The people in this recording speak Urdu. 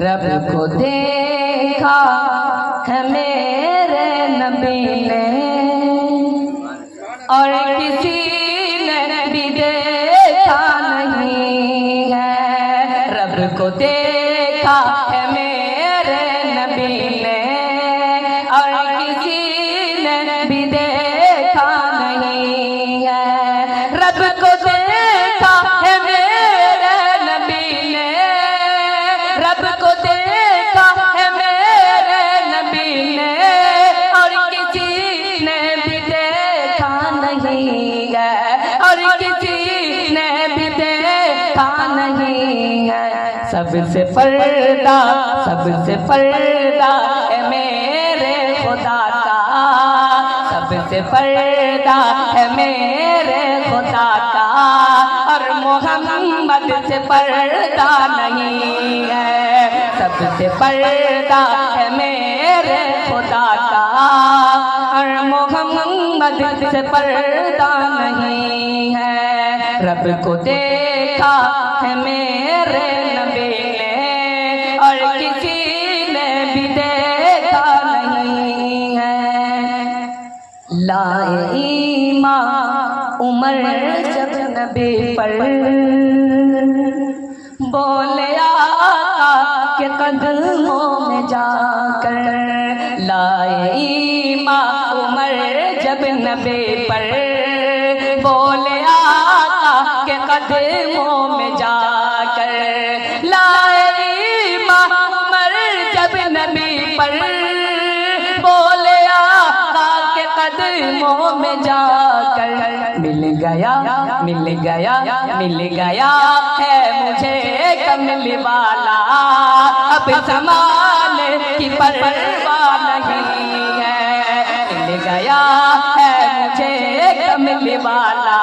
رب کو دیکھا ہے میرے نبی نے اور کسی نے بھی دیکھا نہیں ہے۔ رب کو دیکھا ہے میرے نبی نے اور کسی نے بھی دیکھا نہیں ہے۔ رب کو دیکھا ہے میرے نبی نے، رب کو دیکھا ہے میرے نبی نے اور کسی نے بھی دیکھا نہیں ہے، اور کسی نے بھی دیکھا نہیں ہے۔ سب سے پردہ، سب سے پردہ ہے میرے خدا کا، سب سے پردہ ہے میرے خدا کا، اور محمد سے پردہ نہیں ہے۔ سب سے پردہ ہے میرے خدا کا، اور محمد سے پردہ نہیں ہے۔ رب کو دیکھا ہے میرے نبی نے اور کسی نے بھی دیکھا نہیں ہے۔ لائے ایمان عمر جب نبی پر، بولے آقا کے قدموں میں جا کر۔ لائے ایمان عمر جب نبی پر، بولے آقا کے قدموں میں جا کر۔ لائے ایمان عمر جب نبی پر، بولے آقا کے قدموں میں جا کر۔ مل گیا مل گیا مل گیا ہے مجھے کملی والا، اب زمانے کی پرواہ نہیں ہے۔ مل گیا ہے مجھے کملی والا،